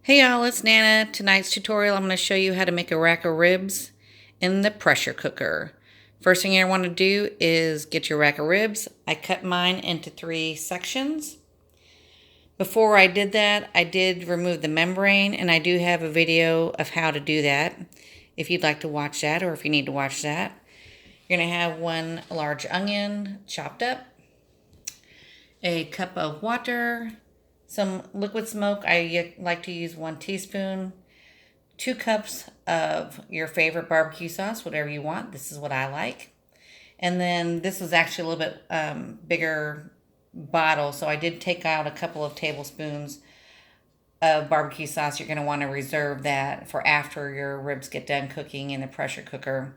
Hey y'all, it's Nana. Tonight's tutorial, I'm going to show you how to make a rack of ribs in the pressure cooker. First thing you want to do is get your rack of ribs. I cut mine into 3 sections. Before I did that, I did remove the membrane, and I do have a video of how to do that if you'd like to watch that or if you need to watch that. You're going to have 1 large onion chopped up, a cup of water, some liquid smoke. I like to use 1 teaspoon, 2 cups of your favorite barbecue sauce, whatever you want. This is what I like. And then this was actually a little bit bigger bottle, so I did take out a couple of tablespoons of barbecue sauce. You're going to want to reserve that for after your ribs get done cooking in the pressure cooker.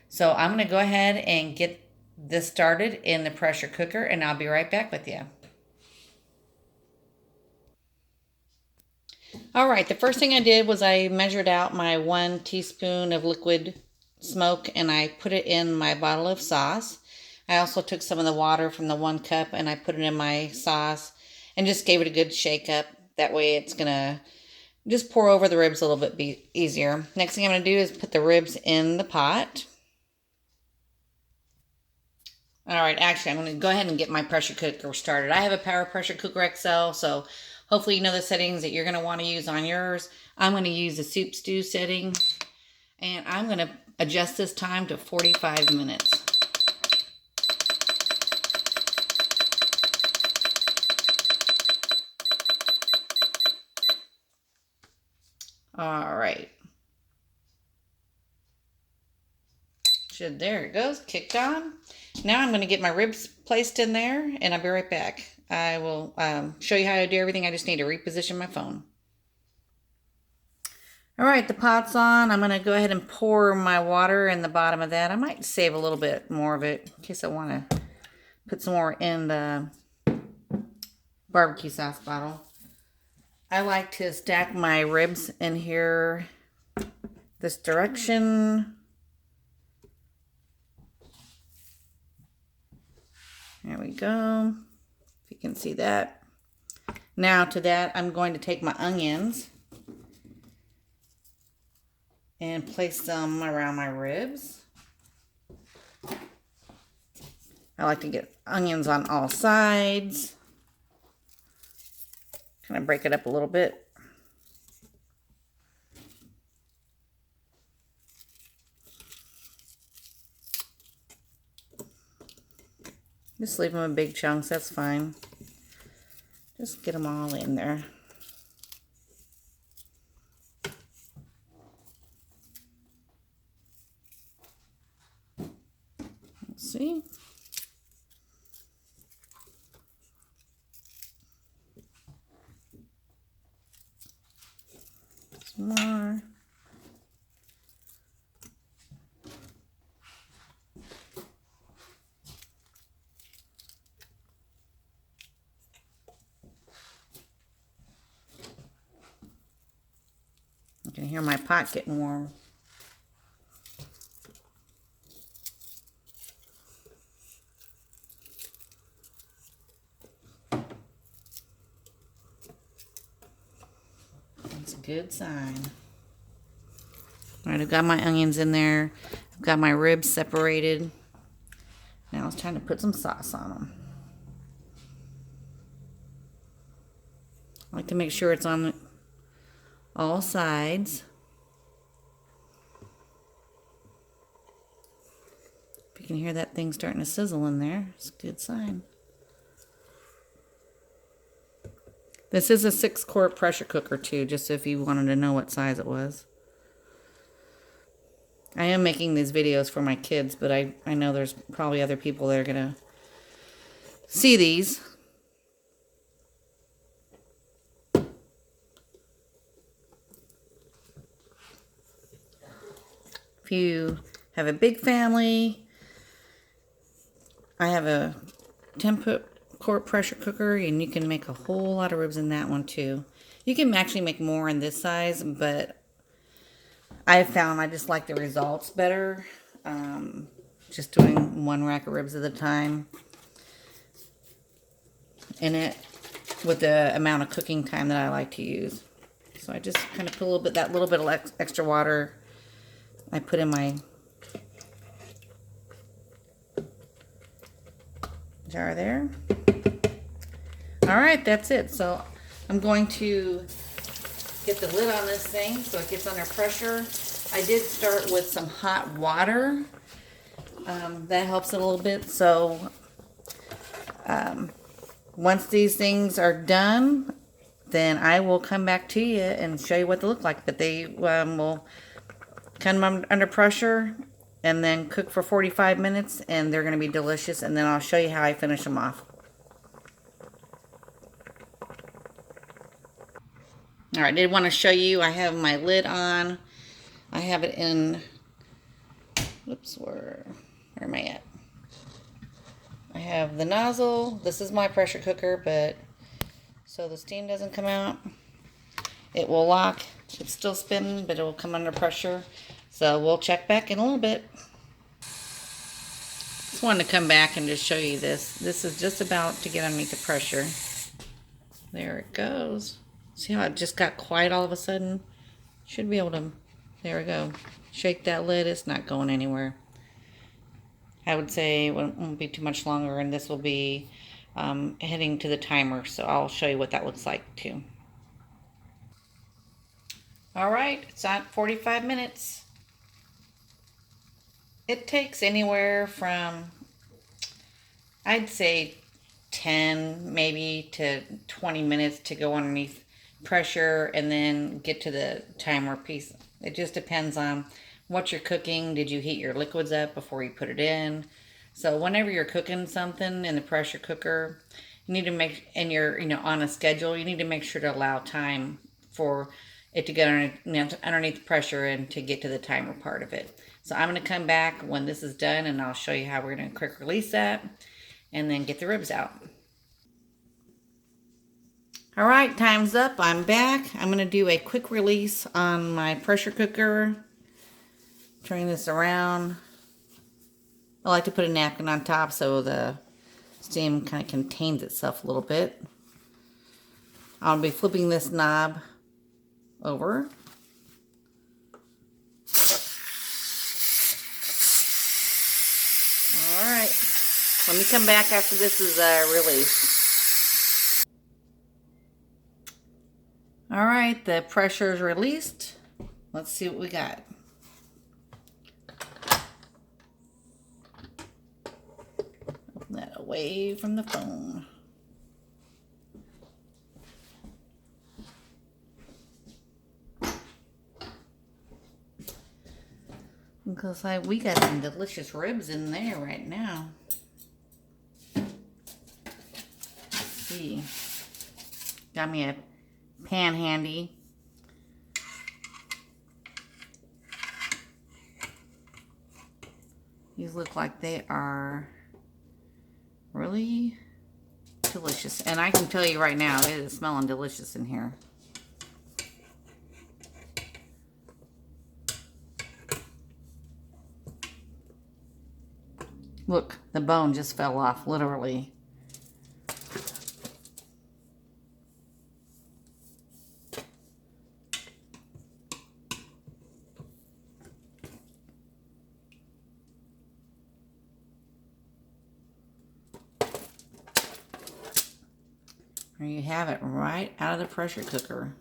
So I'm going to go ahead and get this started in the pressure cooker, and I'll be right back with you. All right, the first thing I did was I measured out my 1 teaspoon of liquid smoke and I put it in my bottle of sauce. I also took some of the water from the 1 cup and I put it in my sauce and just gave it a good shake up. That way it's gonna just pour over the ribs a little bit easier. Next thing I'm gonna do is put the ribs in the pot. All right, actually I'm gonna go ahead and get my pressure cooker started. I have a Power Pressure Cooker XL, so hopefully you know the settings that you're going to want to use on yours. I'm going to use the soup stew setting, and I'm going to adjust this time to 45 minutes. All right. There it goes, kicked on. Now I'm going to get my ribs placed in there, and I'll be right back. I will show you how to do everything. I just need to reposition my phone. All right, the pot's on. I'm going to go ahead and pour my water in the bottom of that. I might save a little bit more of it in case I want to put some more in the barbecue sauce bottle. I like to stack my ribs in here this direction. There we go. If you can see that. Now to that, I'm going to take my onions and place them around my ribs. I like to get onions on all sides. Kind of break it up a little bit. Just leave them in big chunks, that's fine. Just get them all in there. Let's see. Some more. You can hear my pot getting warm. That's a good sign. All right, I've got my onions in there. I've got my ribs separated. Now it's time to put some sauce on them. I like to make sure it's on all sides. If you can hear that thing starting to sizzle in there, it's a good sign. This is a 6-quart pressure cooker too, just if you wanted to know what size it was. I am making these videos for my kids, but I know there's probably other people that are going to see these. If you have a big family, I have a 10-quart pressure cooker, and you can make a whole lot of ribs in that one too. You can actually make more in this size, but I found I just like the results better. Just doing 1 rack of ribs at a time in it with the amount of cooking time that I like to use. So I just kind of put that little bit of extra water I put in my jar there. All right, that's it. So I'm going to get the lid on this thing so it gets under pressure. I did start with some hot water. That helps it a little bit. So once these things are done, then I will come back to you and show you what they look like. But they will come under pressure and then cook for 45 minutes, and they're going to be delicious. And then I'll show you how I finish them off. All right, I did want to show you, I have my lid on. I have it in, whoops, where am I at? I have the nozzle. This is my pressure cooker, but so the steam doesn't come out. It will lock. It's still spinning, but it will come under pressure. So we'll check back in a little bit. Just wanted to come back and just show you this. This is just about to get underneath the pressure. There it goes. See how it just got quiet all of a sudden? Should be able to, there we go. Shake that lid, it's not going anywhere. I would say it won't be too much longer, and this will be heading to the timer, so I'll show you what that looks like too. All right, it's at 45 minutes. It takes anywhere from, I'd say 10 maybe to 20 minutes to go underneath pressure and then get to the timer piece. It just depends on what you're cooking. Did you heat your liquids up before you put it in? So whenever you're cooking something in the pressure cooker, you need to make, and you're on a schedule, you need to make sure to allow time for it to get underneath pressure and to get to the timer part of it. So I'm going to come back when this is done, and I'll show you how we're going to quick release that and then get the ribs out. All right, time's up. I'm back. I'm going to do a quick release on my pressure cooker. Turning this around. I like to put a napkin on top so the steam kind of contains itself a little bit. I'll be flipping this knob over. All right. Let me come back after this is released. All right, the pressure is released. Let's see what we got. Open that away from the phone. Looks like we got some delicious ribs in there right now. Let's see. Got me a pan handy. These look like they are really delicious. And I can tell you right now, it is smelling delicious in here. Look, the bone just fell off, literally. There you have it, right out of the pressure cooker.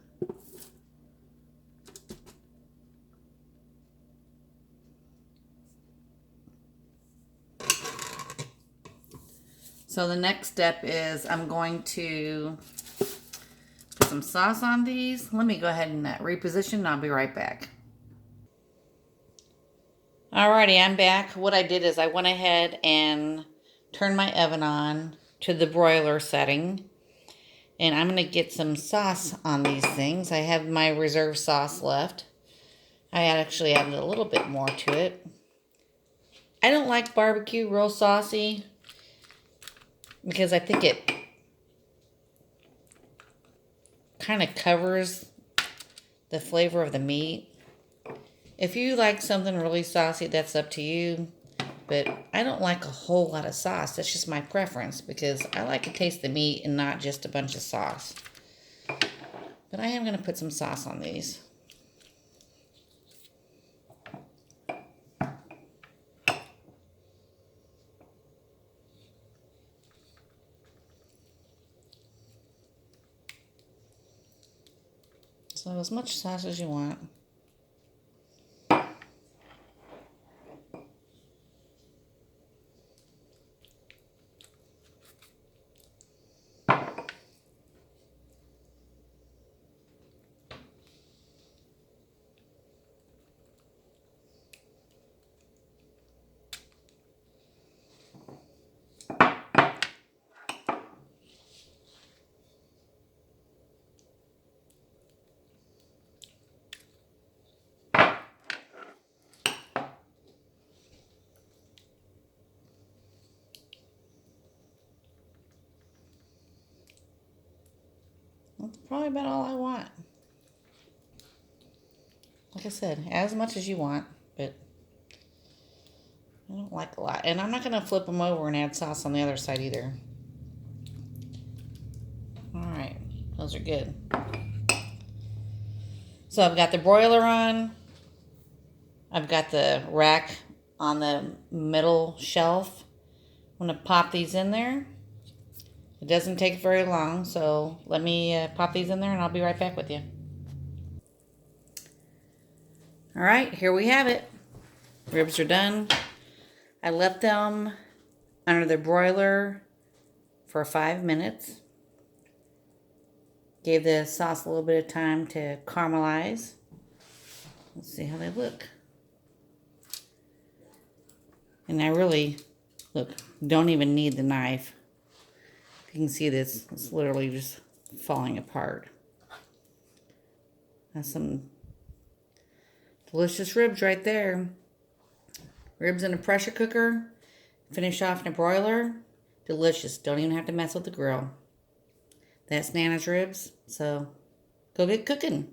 So the next step is I'm going to put some sauce on these. Let me go ahead and reposition and I'll be right back. Alrighty, I'm back. What I did is I went ahead and turned my oven on to the broiler setting. And I'm going to get some sauce on these things. I have my reserve sauce left. I actually added a little bit more to it. I don't like barbecue real saucy because I think it kind of covers the flavor of the meat. If you like something really saucy, that's up to you. But I don't like a whole lot of sauce. That's just my preference because I like to taste the meat and not just a bunch of sauce. But I am going to put some sauce on these. So as much sauce as you want. That's probably about all I want. Like I said, as much as you want, but I don't like a lot. And I'm not going to flip them over and add sauce on the other side either. Alright, those are good. So I've got the broiler on. I've got the rack on the middle shelf. I'm going to pop these in there. It doesn't take very long, so let me pop these in there and I'll be right back with you. Alright, here we have it. Ribs are done. I left them under the broiler for 5 minutes. Gave the sauce a little bit of time to caramelize. Let's see how they look. And I really, look, don't even need the knife. You can see this, it's literally just falling apart. That's some delicious ribs right there. Ribs in a pressure cooker, finish off in a broiler. Delicious, don't even have to mess with the grill. That's Nana's ribs, so go get cooking.